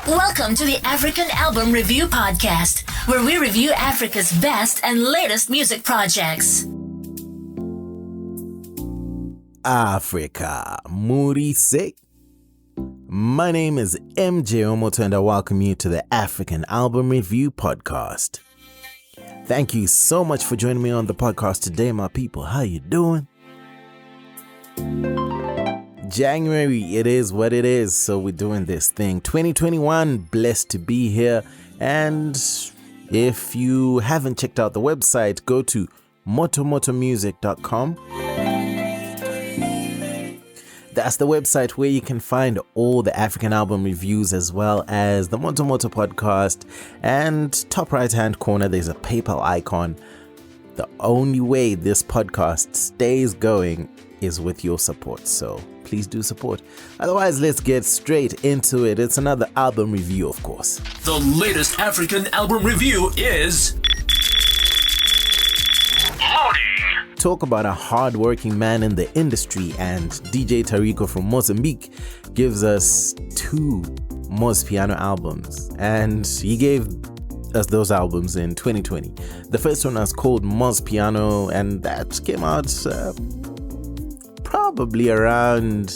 Welcome to the African Album Review Podcast, where we review Africa's best and latest music projects. Africa, Murise. My name is MJ Wemoto and I welcome you to the African Album Review Podcast. Thank you so much for joining me on the podcast today, my people. How you doing? January, it is what it is, so we're doing this thing. 2021, blessed to be here. And if you haven't checked out the website, go to motomotomusic.com. That's the website where you can find all the African album reviews as well as the Moto podcast. And top right hand corner, there's a PayPal icon. The only way this podcast stays going is with your support, so please do support. Otherwise, let's get straight into it. It's another album review, of course. The latest African album review is Loading. Talk about a hard-working man in the industry, and DJ Tarico from Mozambique gives us two Moz Piano albums, and he gave us those albums in 2020. The first one was called Moz Piano, and that came out probably around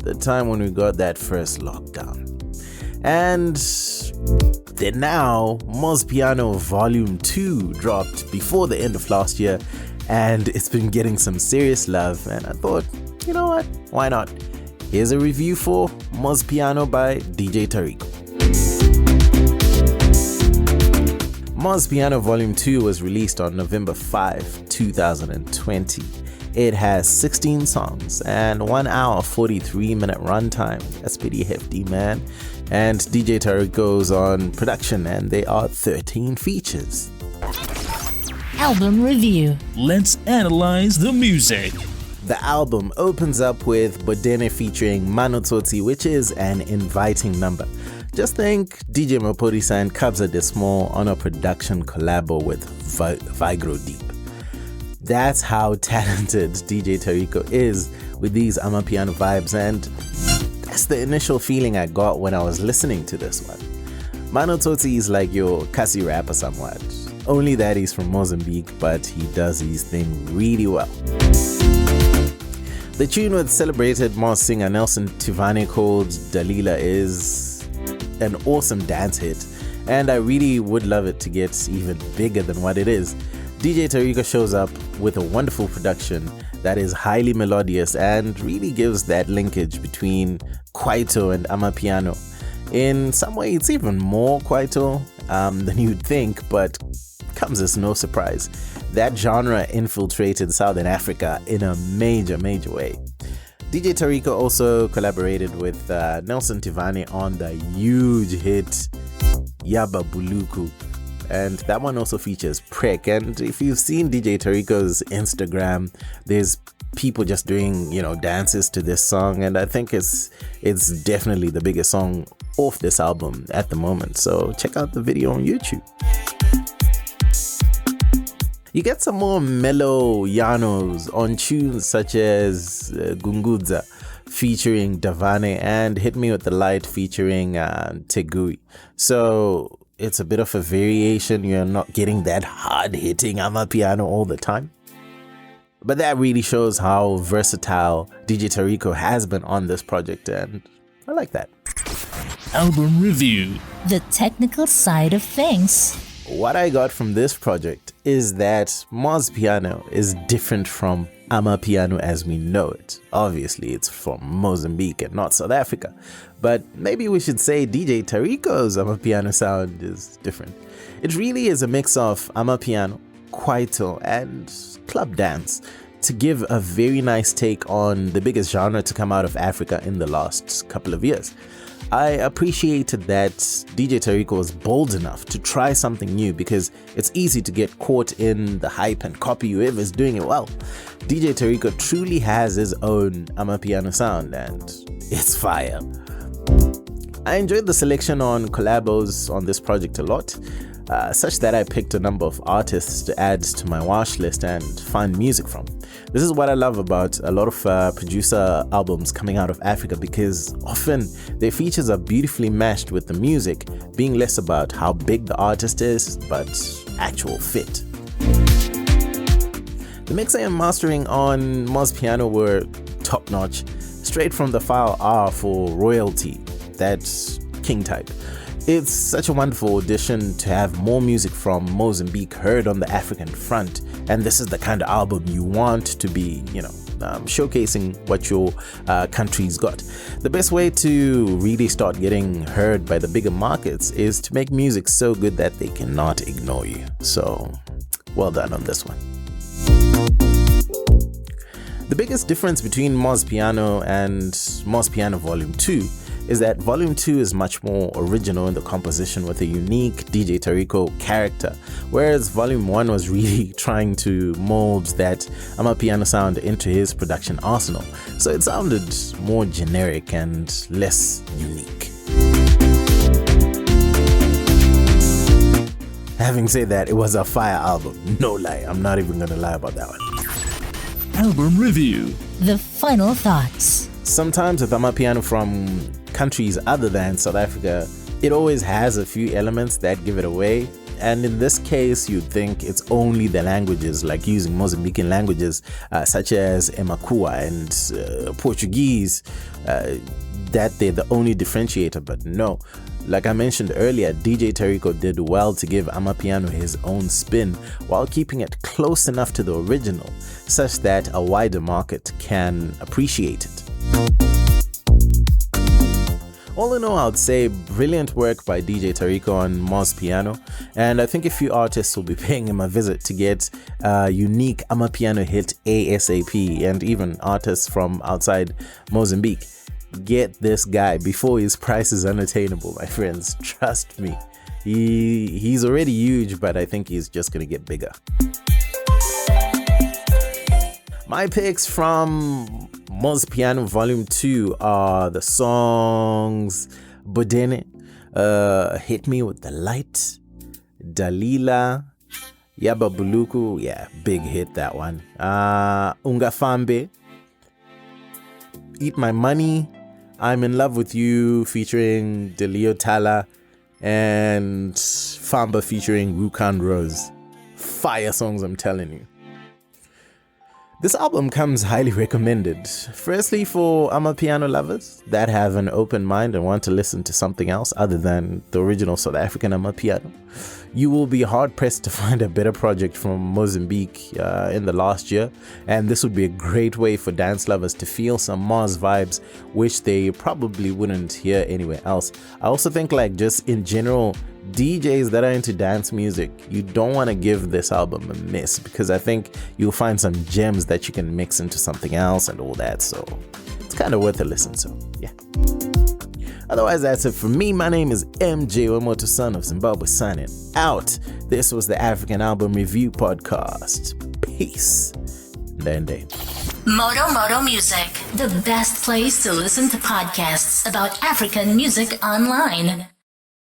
the time when we got that first lockdown. And then now Moz Piano Volume 2 dropped before the end of last year, and it's been getting some serious love, and I thought, you know what, why not? Here's a review for Moz Piano by DJ Tarico. Moz Piano Volume 2 was released on November 5, 2020. It has 16 songs and 1 hour 43 minute runtime. That's pretty hefty, man. And DJ Tarico's on production, and there are 13 features. Album Review. Let's analyze the music. The album opens up with Bodene featuring Mano Tsotsi, which is an inviting number. Just think DJ Mapodisa and Kabza De Small on a production collabo with Vigro Deep. That's how talented DJ Tarico is with these Amapiano vibes, and that's the initial feeling I got when I was listening to this one. Mano Tsotsi is like your Kasi rapper somewhat. Only that he's from Mozambique, but he does his thing really well. The tune with celebrated Moz singer Nelson Tivane called Dalila is an awesome dance hit, and I really would love it to get even bigger than what it is. DJ Tarico shows up with a wonderful production that is highly melodious and really gives that linkage between Kwaito and Amapiano. In some way, it's even more Kwaito than you'd think, but comes as no surprise. That genre infiltrated Southern Africa in a major way. DJ Tarico also collaborated with Nelson Tivane on the huge hit Yaba Buluku, and that one also features Prek. And if you've seen DJ Tarico's Instagram, there's people just doing, dances to this song, and I think it's definitely the biggest song off this album at the moment. So check out the video on YouTube. You get some more mellow Yanos on tunes such as Gungudza featuring Davane and Hit Me With The Light featuring Tegui. So it's a bit of a variation. You're not getting that hard-hitting Amapiano all the time. But that really shows how versatile DJ Tarico has been on this project, and I like that. Album Review. The technical side of things. What I got from this project is that Moz Piano is different from Amapiano as we know it. Obviously, it's from Mozambique and not South Africa. But maybe we should say DJ Tarico's Amapiano sound is different. It really is a mix of Amapiano, Kwaito, and club dance to give a very nice take on the biggest genre to come out of Africa in the last couple of years. I appreciated that DJ Tarico was bold enough to try something new, because it's easy to get caught in the hype and copy whoever's doing it well. DJ Tarico truly has his own Amapiano sound, and it's fire. I enjoyed the selection on collabos on this project a lot, such that I picked a number of artists to add to my watch list and find music from. This is what I love about a lot of producer albums coming out of Africa, because often their features are beautifully meshed with the music, being less about how big the artist is, but actual fit. The mixing and mastering on Moz Piano were top-notch, straight from the file R for royalty, that's king type. It's such a wonderful addition to have more music from Mozambique heard on the African front, and this is the kind of album you want to be, showcasing what your country's got. The best way to really start getting heard by the bigger markets is to make music so good that they cannot ignore you. So, well done on this one. The biggest difference between Moz Piano and Moz Piano Volume 2 is that Volume 2 is much more original in the composition with a unique DJ Tarico character, whereas Volume 1 was really trying to mold that Amapiano sound into his production arsenal, so it sounded more generic and less unique. Having said that, it was a fire album, no lie, I'm not even gonna lie about that one. Album review. The final thoughts. Sometimes with Amapiano from countries other than South Africa, it always has a few elements that give it away, and in this case you'd think it's only the languages, like using Mozambican languages such as Emakua and Portuguese, that they're the only differentiator, but no. Like I mentioned earlier, DJ Tarico did well to give Amapiano his own spin while keeping it close enough to the original such that a wider market can appreciate it. All in all, I'd say brilliant work by DJ Tarico on Moz Piano, and I think a few artists will be paying him a visit to get a unique Amapiano hit ASAP, and even artists from outside Mozambique. Get this guy before his price is unattainable, my friends. Trust me. He's already huge, but I think he's just gonna get bigger. My picks from Moz Piano Volume 2 are the songs Bodene, Hit Me With The Light, Dalila, Yaba Buluku, yeah, big hit that one, Ungafambe, Eat My Money, I'm in Love With You featuring Delio Tala, and Famba featuring Rukan Rose. Fire songs, I'm telling you. This album comes highly recommended. Firstly, for Amapiano lovers that have an open mind and want to listen to something else other than the original South African Amapiano. You will be hard pressed to find a better project from Mozambique in the last year, and this would be a great way for dance lovers to feel some Moz vibes, which they probably wouldn't hear anywhere else. I also think, like, just in general, DJs that are into dance music, you don't want to give this album a miss, because I think you'll find some gems that you can mix into something else and all that, so it's kind of worth a listen, so yeah. Otherwise, that's it for me. My name is MJ Wemoto, son of Zimbabwe, signing out. This was the African Album Review Podcast. Peace. Ndende. Moto Music, the best place to listen to podcasts about African music online.